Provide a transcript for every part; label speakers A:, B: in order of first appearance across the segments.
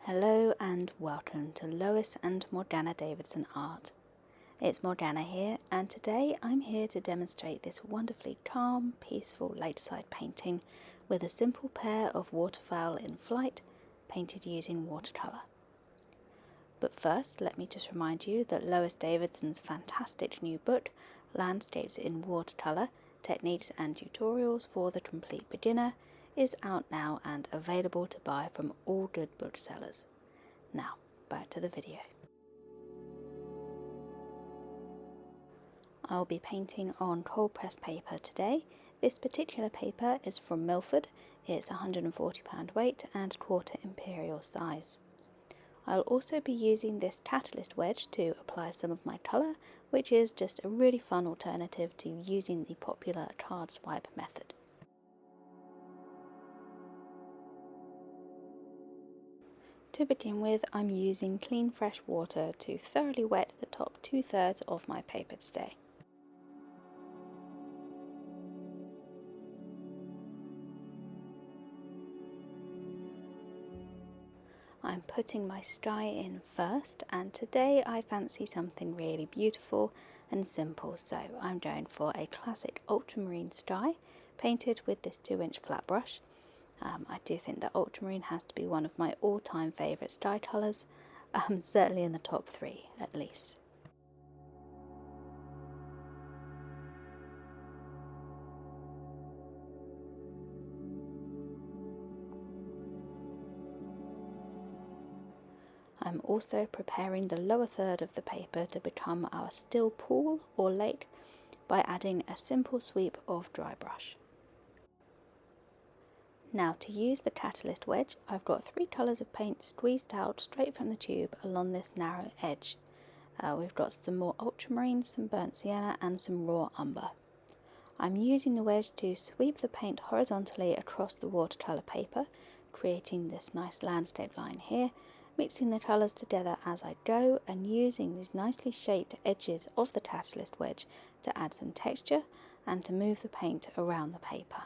A: Hello and welcome to Lois and Morgana Davidson Art. It's Morgana here, and today I'm here to demonstrate this wonderfully calm, peaceful lakeside painting with a simple pair of waterfowl in flight painted using watercolour. But first, let me just remind you that Lois Davidson's fantastic new book, Landscapes in Watercolour, Techniques and Tutorials for the Complete Beginner, is out now and available to buy from all good booksellers. Now, back to the video. I'll be painting on cold pressed paper today. This particular paper is from Millford. It's 140 pound weight and 1/4 imperial size. I'll also be using this catalyst wedge to apply some of my colour, which is just a really fun alternative to using the popular card swipe method. To begin with, I'm using clean fresh water to thoroughly wet the top 2/3 of my paper today. I'm putting my sky in first, and today I fancy something really beautiful and simple, so I'm going for a classic ultramarine sky painted with this 2-inch flat brush. I do think that ultramarine has to be one of my all-time favourite sky colours, certainly in the top 3 at least. I'm also preparing the lower third of the paper to become our still pool or lake by adding a simple sweep of dry brush. Now, to use the catalyst wedge, I've got 3 colours of paint squeezed out straight from the tube along this narrow edge. We've got some more ultramarine, some burnt sienna and some raw umber. I'm using the wedge to sweep the paint horizontally across the watercolour paper, creating this nice landscape line here, mixing the colours together as I go and using these nicely shaped edges of the catalyst wedge to add some texture and to move the paint around the paper.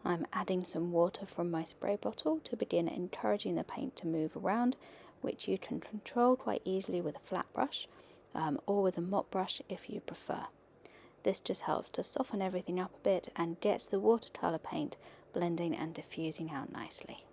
A: I'm adding some water from my spray bottle to begin encouraging the paint to move around, which you can control quite easily with a flat brush or with a mop brush if you prefer. This just helps to soften everything up a bit and gets the watercolour paint blending and diffusing out nicely.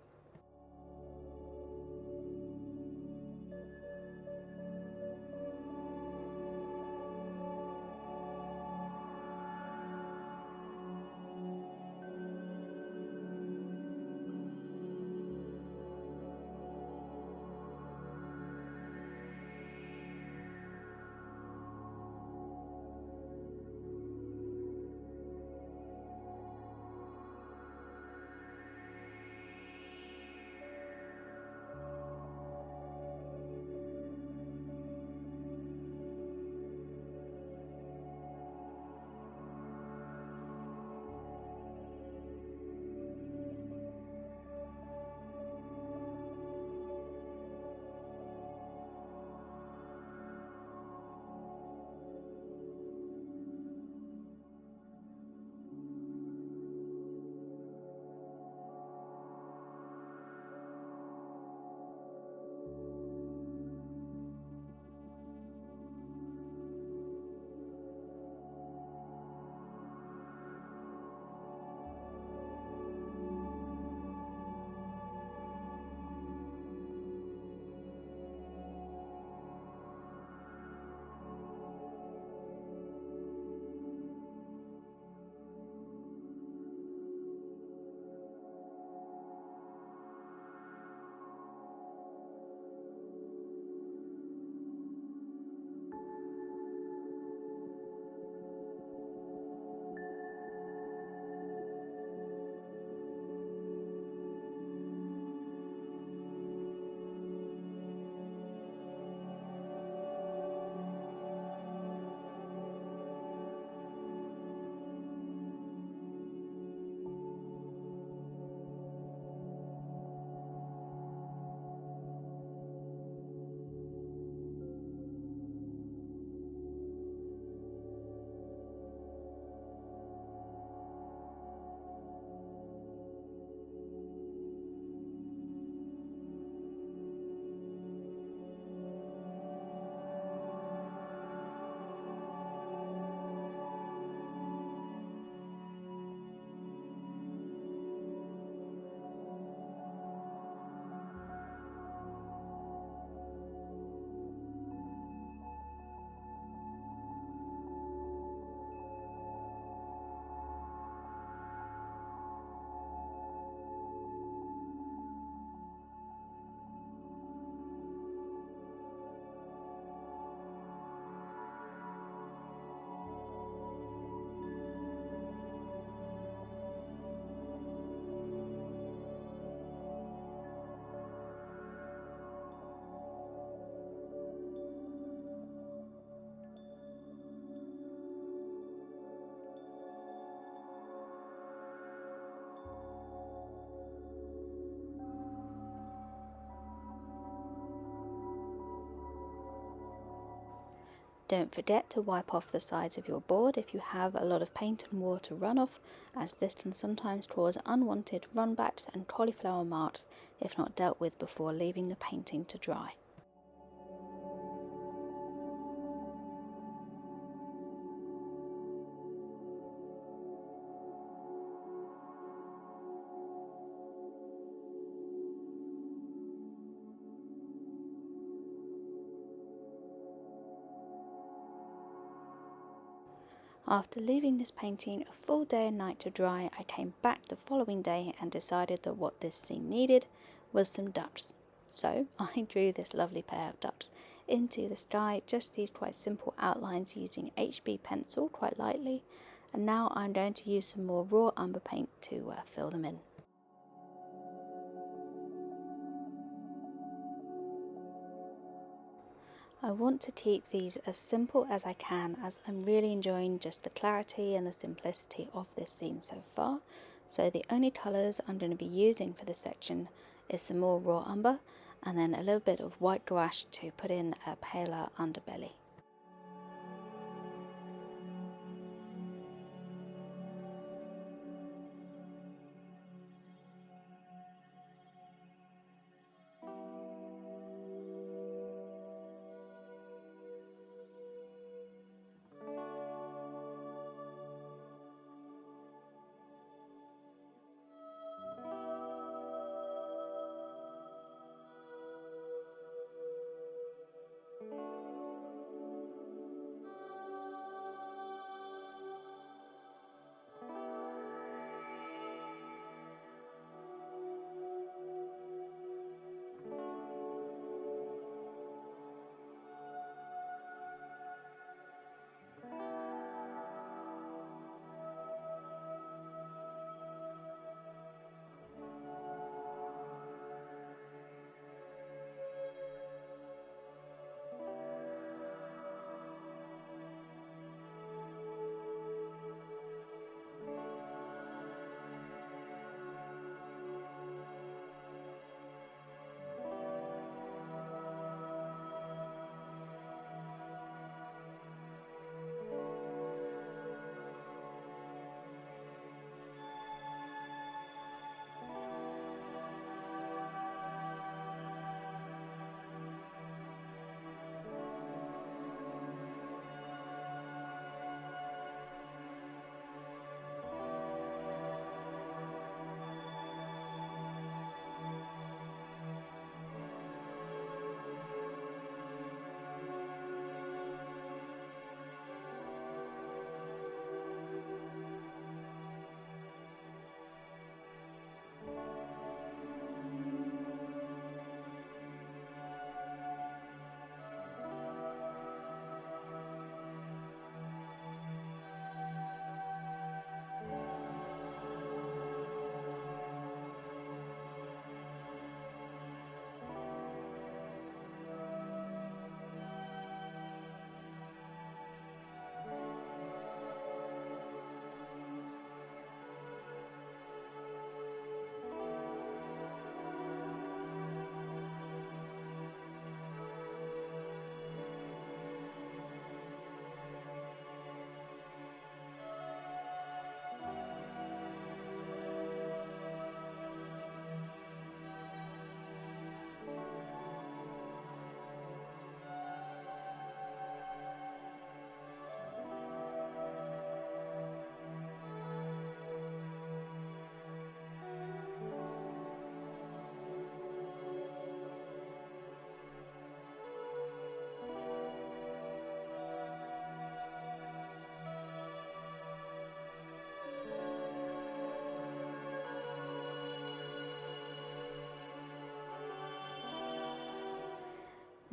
A: Don't forget to wipe off the sides of your board if you have a lot of paint and water runoff, as this can sometimes cause unwanted runbacks and cauliflower marks if not dealt with before leaving the painting to dry. After leaving this painting a full day and night to dry, I came back the following day and decided that what this scene needed was some ducks. So I drew this lovely pair of ducks into the sky, just these quite simple outlines using HB pencil quite lightly, and now I'm going to use some more raw umber paint to fill them in. I want to keep these as simple as I can, as I'm really enjoying just the clarity and the simplicity of this scene so far. So the only colours I'm going to be using for this section is some more raw umber and then a little bit of white gouache to put in a paler underbelly.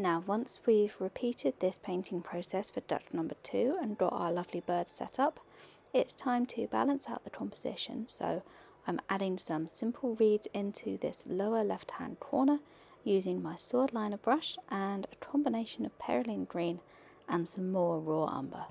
A: Now once we've repeated this painting process for duck number 2 and got our lovely birds set up, it's time to balance out the composition. So I'm adding some simple reeds into this lower left hand corner using my sword liner brush and a combination of perylene green and some more raw umber.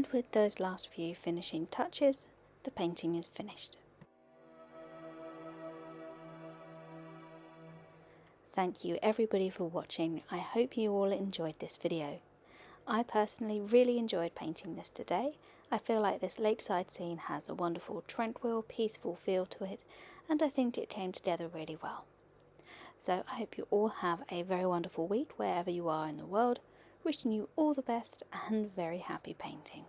A: And with those last few finishing touches, the painting is finished. Thank you everybody for watching. I hope you all enjoyed this video. I personally really enjoyed painting this today. I feel like this lakeside scene has a wonderful, tranquil, peaceful feel to it, and I think it came together really well. So I hope you all have a very wonderful week wherever you are in the world. Wishing you all the best and very happy painting.